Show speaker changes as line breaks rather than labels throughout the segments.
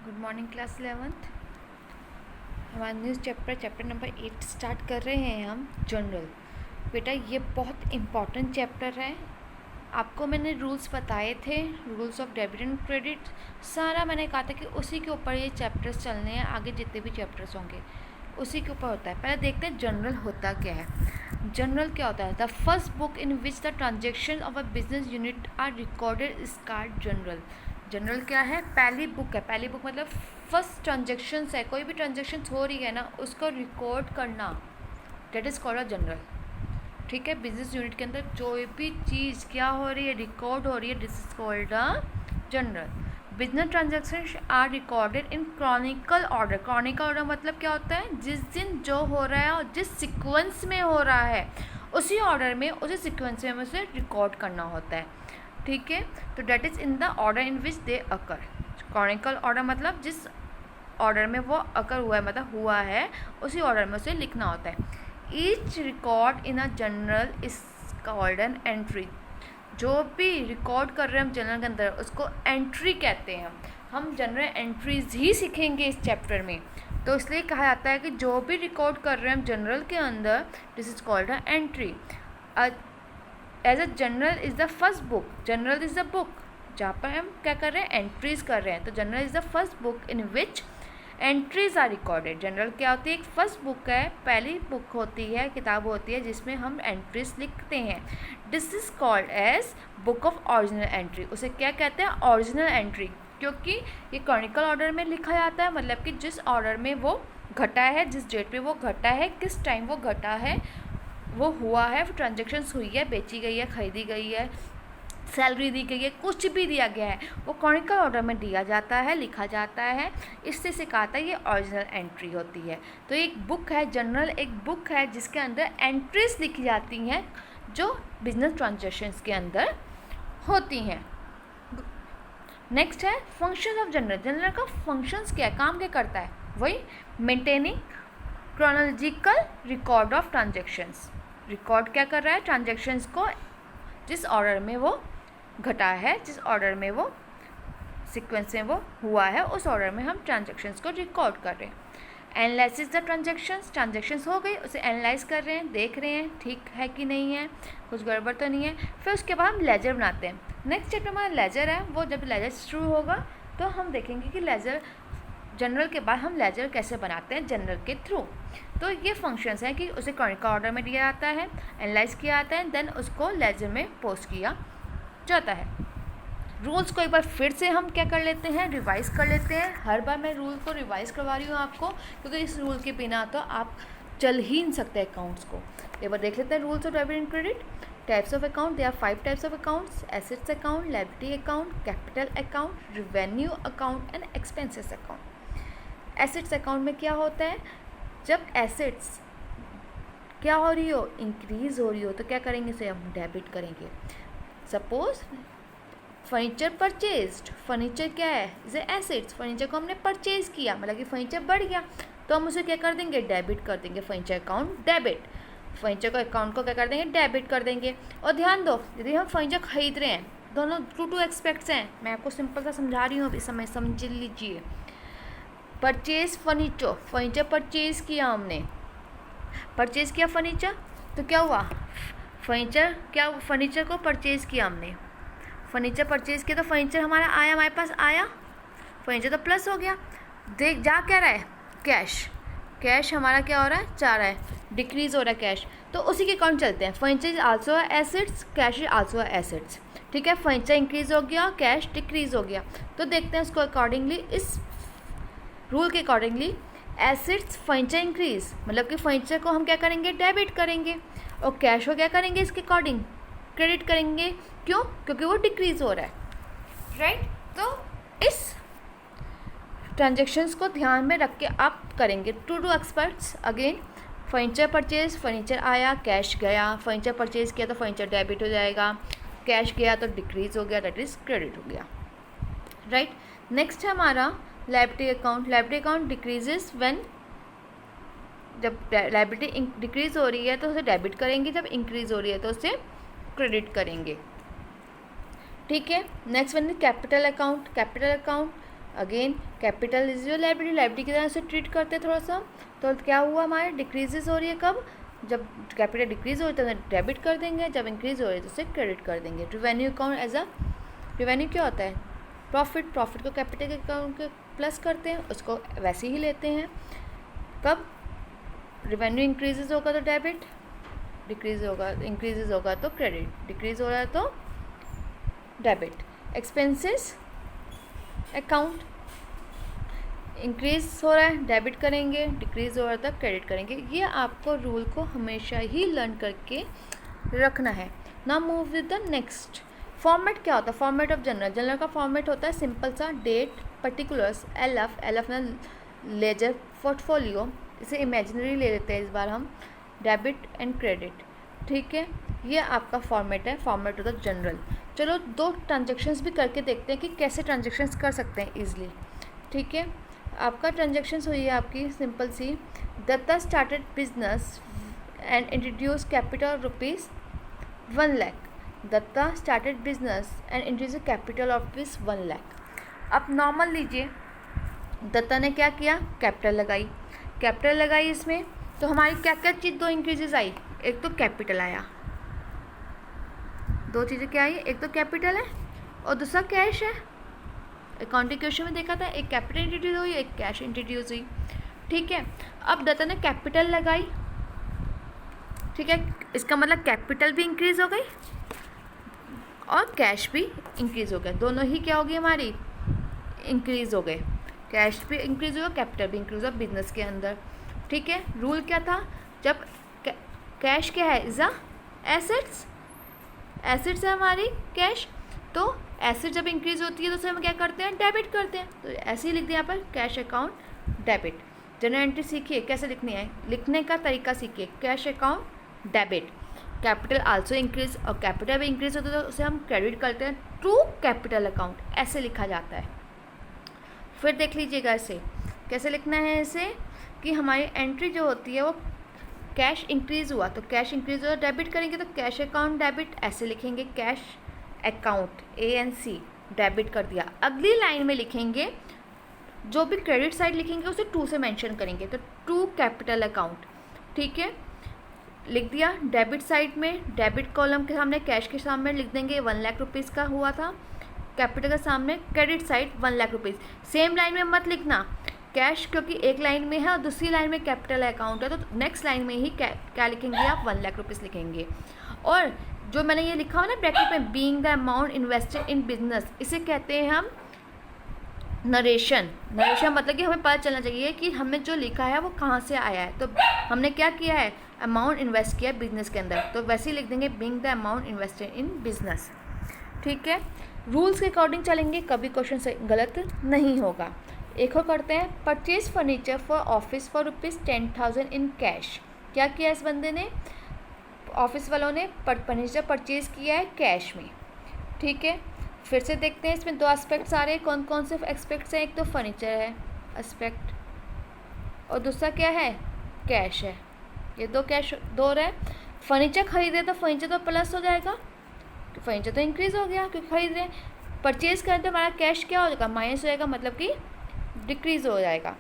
Good morning class 11th। हमारा news chapter number 8 start कर रहे हैं हम जनरल। बेटा ये बहुत इम्पॉर्टेंट चैप्टर है। आपको मैंने रूल्स बताए थे, rules of debit and credit सारा मैंने कहा था कि उसी के ऊपर ये चैप्टर्स चलने हैं। आगे जितने भी चैप्टर्स होंगे उसी के ऊपर होता है। पहले देखते हैं जनरल होता क्या है। जनरल क्या होता है? The first book in which the transaction of a business unit are recorded is called journal. Journal क्या है? पहली बुक है। पहली बुक मतलब फर्स्ट ट्रांजेक्शन्स है, कोई भी ट्रांजेक्शन्स हो रही है ना उसको रिकॉर्ड करना, that is called a general. ठीक है, बिजनेस यूनिट के अंदर जो भी चीज़ क्या हो रही है, रिकॉर्ड हो रही है, this is called a journal. Business transactions are recorded in chronicle order. Chronicle order मतलब क्या होता है? जिस दिन जो हो रहा है और जिस सीक्वेंस में हो रहा है उसी ऑर्डर में, उसी सीक्वेंस में उसे रिकॉर्ड करना होता है। ठीक है, तो that is in the order in which they occur. Chronicle order मतलब जिस ऑर्डर में वो अकर हुआ है, मतलब हुआ है, उसी ऑर्डर में उसे लिखना होता है। Each record in a general is called an entry. जो भी रिकॉर्ड कर रहे हैं हम जनरल के अंदर उसको एंट्री कहते हैं। हम जनरल एंट्रीज ही सीखेंगे इस चैप्टर में, तो इसलिए कहा जाता है कि जो भी रिकॉर्ड कर रहे हैं हम जनरल के अंदर, this is called a entry. As a journal is the first book. Journal is the book जहाँ पर हम क्या कर रहे हैं? एंट्रीज कर रहे हैं। तो journal is the first book in which entries are recorded. Journal क्या होती है? एक फर्स्ट बुक है, पहली बुक होती है, किताब होती है जिसमें हम एंट्रीज लिखते हैं। This is called as book of original entry. उसे क्या कहते हैं? ओरिजिनल एंट्री, क्योंकि ये क्रॉनिकल ऑर्डर में लिखा जाता है, मतलब कि जिस ऑर्डर में वो घटा है, जिस डेट पे वो घटा है, किस टाइम वो घटा है, वो हुआ है, ट्रांजेक्शन्स हुई है, बेची गई है, खरीदी गई है, सैलरी दी गई है, कुछ भी दिया गया है, वो क्रॉनिकल ऑर्डर में दिया जाता है, लिखा जाता है। इससे सिखाता है ये ओरिजिनल एंट्री होती है। तो एक बुक है जनरल, एक बुक है जिसके अंदर एंट्रीज लिखी जाती हैं जो बिजनेस ट्रांजेक्शन्स के अंदर होती हैं। नेक्स्ट है फंक्शन ऑफ जनरल। जनरल का फंक्शंस क्या है, काम क्या करता है? वही maintaining chronological record of transactions. Record क्या कर रहा है? ट्रांजेक्शन्स को, जिस ऑर्डर में वो घटा है, जिस ऑर्डर में वो सीक्वेंस में वो हुआ है, उस ऑर्डर में हम ट्रांजेक्शन्स को रिकॉर्ड कर रहे हैं। Analysis the transactions. ट्रांजेक्शन्स हो गई, उसे एनालाइज कर रहे हैं, देख रहे हैं ठीक है कि नहीं है, कुछ गड़बड़ तो नहीं है। फिर उसके बाद हम लेजर बनाते हैं। नेक्स्ट चैप्टर हमारा लेजर है। वो जब लेजर शुरू होगा तो हम देखेंगे कि लेजर, जनरल के बाद हम लेजर कैसे बनाते हैं जनरल के थ्रू। तो ये फंक्शंस हैं कि उसे क्रॉनिकल ऑर्डर में दिया जाता है, एनालाइज किया जाता है, देन उसको लेजर में पोस्ट किया जाता है। रूल्स को एक बार फिर से हम क्या कर लेते हैं? रिवाइज कर लेते हैं। हर बार मैं रूल को रिवाइज करवा रही हूँ आपको, क्योंकि इस रूल के बिना तो आप चल ही नहीं सकते अकाउंट्स को। एक बार देख लेते हैं rules of debit and credit. Types of account, they are 5 types of accounts: assets account, liability account, capital account, revenue account and expenses account. Assets account में क्या होता है? जब एसेट्स क्या हो रही हो, इंक्रीज़ हो रही हो, तो क्या करेंगे? इसे हम डेबिट करेंगे। Suppose furniture purchased. फर्नीचर क्या है? इसे एसेट्स। फर्नीचर को हमने परचेज किया, मतलब कि फर्नीचर बढ़ गया, तो हम उसे क्या कर देंगे? डेबिट कर देंगे। Furniture account debit. फर्नीचर को अकाउंट को क्या कर देंगे? डेबिट कर देंगे। और ध्यान दो, यदि हम फर्नीचर खरीद रहे हैं, दोनों टू एस्पेक्ट्स हैं। मैं आपको सिंपल सा समझा रही हूँ, अभी समय समझ लीजिए। परचेज फर्नीचर, फर्नीचर परचेज किया हमने, परचेज किया फर्नीचर, तो क्या हुआ? फर्नीचर क्या, फर्नीचर को परचेज किया हमने, फर्नीचर परचेज किया तो फर्नीचर हमारा आया, हमारे पास आया, फर्नीचर तो प्लस हो गया। देख जा क्या रहा है? कैश। कैश हमारा क्या हो रहा है? जा रहा है, डिक्रीज हो रहा है कैश। तो उसी के अकाउंट चलते हैं। Furniture is also assets, cash is also assets. ठीक है, फर्नीचर इंक्रीज हो गया, कैश डिक्रीज हो गया। तो देखते हैं उसको अकॉर्डिंगली, इस रूल के अकॉर्डिंगली एसेट्स फर्नीचर इंक्रीज, मतलब कि फर्नीचर को हम क्या करेंगे? डेबिट करेंगे। और कैश को क्या करेंगे? इसके अकॉर्डिंग क्रेडिट करेंगे। क्यों? क्योंकि वो डिक्रीज हो रहा है, राइट? तो इस ट्रांजेक्शन्स को ध्यान में रख के आप करेंगे। Two experts again, furniture purchase, furniture आया, कैश गया, फर्नीचर परचेज किया तो फर्नीचर डेबिट हो जाएगा, कैश गया तो डिक्रीज हो गया, दैट इज क्रेडिट हो गया, राइट? नेक्स्ट है हमारा liability account. Liability account decreases when, जब लायबिलिटी डिक्रीज हो रही है तो उसे डेबिट करेंगे, जब इंक्रीज हो रही है तो उसे क्रेडिट करेंगे। ठीक है, next one capital account. Capital account again capital is your liability, liability की तरह से ट्रीट करते हैं थोड़ा सा। तो क्या हुआ हमारे डिक्रीजेज हो रही है, कब, जब कैपिटल डिक्रीज हो रही है तो डेबिट कर देंगे, जब इंक्रीज हो रही है तो उसे क्रेडिट कर देंगे। Revenue account as a, revenue क्या होता है, प्रॉफिट, प्रॉफिट को कैपिटल के अकाउंट के प्लस करते हैं, उसको वैसे ही लेते हैं। कब रिवेन्यू इंक्रीजेज होगा तो डेबिट, डिक्रीज होगा, इंक्रीजेज होगा तो क्रेडिट, डिक्रीज हो रहा है तो डेबिट। एक्सपेंसेस अकाउंट, इंक्रीज हो रहा है डेबिट करेंगे, डिक्रीज हो रहा है तो क्रेडिट करेंगे। ये आपको रूल को हमेशा ही लर्न करके रखना है। Now move with the next. Format क्या होता है, फॉर्मेट ऑफ जनरल, जनरल का फॉर्मेट होता है सिंपल सा, डेट, पर्टिकुलर्स, एलएफ में लेजर पोर्टफोलियो, इसे इमेजिनरी ले लेते हैं इस बार हम, डेबिट एंड क्रेडिट, ठीक है। ये आपका फॉर्मेट है, फॉर्मेट होता है जनरल। चलो 2 ट्रांजेक्शन्स भी करके देखते हैं कि कैसे ट्रांजेक्शन्स कर सकते हैं ईजिली, ठीक है। आपका ट्रांजेक्शन्स हुई है आपकी सिंपल सी, Datta started business and introduce capital ₹1 lakh, Datta started business and introduce capital of ₹1 lakh. अब नॉर्मल लीजिए, दत्ता ने क्या किया, कैपिटल लगाई, कैपिटल लगाई इसमें, तो हमारी क्या क्या चीज़ 2 इंक्रीजेज आई, एक तो कैपिटल आया, 2 चीज़ें क्या आई, एक तो कैपिटल है और दूसरा कैश है। अकाउंटिंग क्वेश्चन में देखा था, एक कैपिटल इंट्रोड्यूस हुई, एक कैश इंट्रोड्यूस हुई, ठीक है। अब दत्ता ने कैपिटल लगाई, ठीक है, इसका मतलब कैपिटल भी इंक्रीज हो गई और कैश भी इंक्रीज हो गया, दोनों ही क्या होगी हमारी, इंक्रीज हो गए, कैश भी इंक्रीज हुआ, कैपिटल भी इंक्रीज हुआ बिजनेस के अंदर, ठीक है। रूल क्या था, जब कैश क्या है, इज अ एसेट्स, एसेट्स है हमारी कैश, तो एसेट जब इंक्रीज होती है तो उसे हम क्या करते हैं, डेबिट करते हैं, तो ऐसे ही लिख दिया यहाँ पर, cash account debit. General entry सीखिए कैसे लिखनी है, लिखने का तरीका सीखिए, cash account debit, capital also increase, और कैपिटल भी इंक्रीज होता है तो उसे हम क्रेडिट करते हैं टू कैपिटल अकाउंट, ऐसे लिखा जाता है। फिर देख लीजिएगा इसे कैसे लिखना है, इसे कि हमारी एंट्री जो होती है वो कैश इंक्रीज हुआ तो कैश इंक्रीज हुआ डेबिट करेंगे तो कैश अकाउंट डेबिट, ऐसे लिखेंगे, कैश अकाउंट ANC डेबिट कर दिया। अगली लाइन में लिखेंगे, जो भी क्रेडिट साइड लिखेंगे उसे 2 से मेंशन करेंगे, तो टू कैपिटल अकाउंट, ठीक है, लिख दिया। डेबिट साइड में, डेबिट कॉलम के सामने, कैश के सामने लिख देंगे 1 लाख रुपीज़ का हुआ था, कैपिटल के सामने credit side 1 lakh rupees. Same line में मत लिखना कैश, क्योंकि एक लाइन में है और दूसरी लाइन में कैपिटल अकाउंट है, तो नेक्स्ट लाइन में ही क्या लिखेंगे आप, 1 लाख रुपीज़ लिखेंगे। और जो मैंने ये लिखा हुआ ना ब्रैकेट में, being the amount invested in business, इसे कहते हैं हम नरेशन। नरेशन मतलब कि हमें पता चलना चाहिए कि हमें जो लिखा है वो कहाँ से आया है, तो हमने क्या किया है, अमाउंट इन्वेस्ट किया बिजनेस के अंदर, तो वैसे ही लिख देंगे being the amount invested in business, ठीक है। रूल्स के अकॉर्डिंग चलेंगे, कभी क्वेश्चन से गलत नहीं होगा। एक और करते हैं, purchase furniture for office for ₹10,000 in cash. क्या किया इस बंदे ने, ऑफिस वालों ने फर्नीचर परचेज किया है कैश में, ठीक है। फिर से देखते हैं, इसमें 2 एस्पेक्ट्स आ रहे हैं, कौन कौन से एस्पेक्ट्स हैं, एक तो फर्नीचर है एस्पेक्ट और दूसरा क्या है, कैश है, ये 2 कैश 2 रहे। फर्नीचर खरीदे तो फर्नीचर तो प्लस हो जाएगा, फर्नीचर तो इंक्रीज हो गया क्योंकि खरीद रहे हैं। परचेज करें तो हमारा कैश क्या हो जाएगा, माइनस हो जाएगा, मतलब कि डिक्रीज हो जाएगा,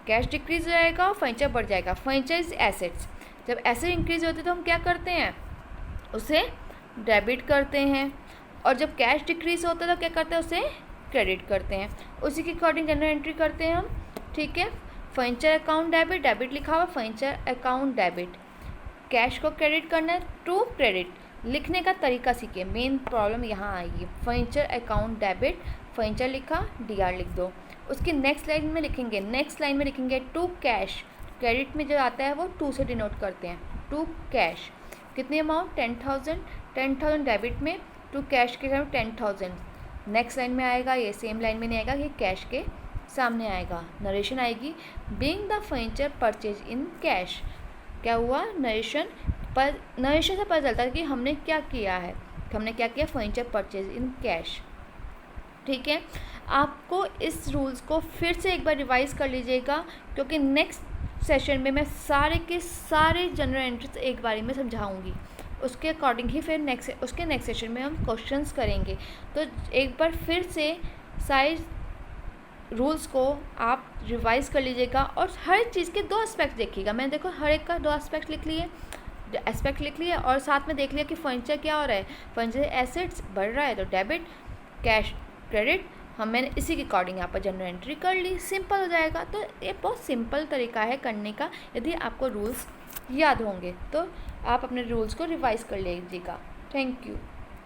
कैश डिक्रीज हो जाएगा और फर्नीचर बढ़ जाएगा। फर्नीचर इज एसेट्स, जब एसेट इंक्रीज होते तो हम क्या करते हैं, उसे डेबिट करते हैं, और जब कैश डिक्रीज होता है तो क्या करते हैं, उसे क्रेडिट करते हैं। उसी के अकॉर्डिंग जनरल एंट्री करते हैं हम, ठीक है। फर्नीचर अकाउंट डेबिट, डेबिट लिखा हुआ, फर्नीचर अकाउंट डेबिट, कैश को क्रेडिट करना है टू क्रेडिट। लिखने का तरीका सीखिए, मेन प्रॉब्लम यहाँ आएगी। फर्नीचर अकाउंट डेबिट, फर्नीचर लिखा, DR लिख दो। उसकी नेक्स्ट लाइन में लिखेंगे, नेक्स्ट लाइन में लिखेंगे टू कैश, क्रेडिट में जो आता है वो 2 से डिनोट करते हैं, टू कैश। कितनी अमाउंट, 10,000, 10,000 डेबिट में, टू कैश के सामने 10,000। नेक्स्ट लाइन में आएगा, ये सेम लाइन में नहीं आएगा, ये कैश के सामने आएगा। नरेशन आएगी, being the furniture purchase in cash. क्या हुआ, नरेशन से पता चलता है कि हमने क्या किया है, हमने क्या किया, फर्नीचर परचेज इन कैश, ठीक है। आपको इस रूल्स को फिर से एक बार रिवाइज कर लीजिएगा, क्योंकि नेक्स्ट सेशन में मैं सारे के सारे जनरल एंट्रीज एक बारी में समझाऊंगी, उसके अकॉर्डिंग ही फिर नेक्स्ट सेशन में हम क्वेश्चंस करेंगे। तो एक बार फिर से सारे रूल्स को आप रिवाइज़ कर लीजिएगा और हर एक चीज़ के 2 एस्पेक्ट देखिएगा। मैंने देखो हर एक का 2 एस्पेक्ट लिख लिए और साथ में देख लिया कि फर्नीचर क्या हो रहा है, फर्नीचर एसेट्स बढ़ रहा है तो डेबिट, कैश क्रेडिट, मैंने इसी के अकॉर्डिंग यहाँ पर जनरल एंट्री कर ली, सिंपल हो जाएगा। तो ये बहुत सिंपल तरीका है करने का। यदि आपको रूल्स याद होंगे तो आप अपने रूल्स को रिवाइज़ कर लीजिएगा। Thank you.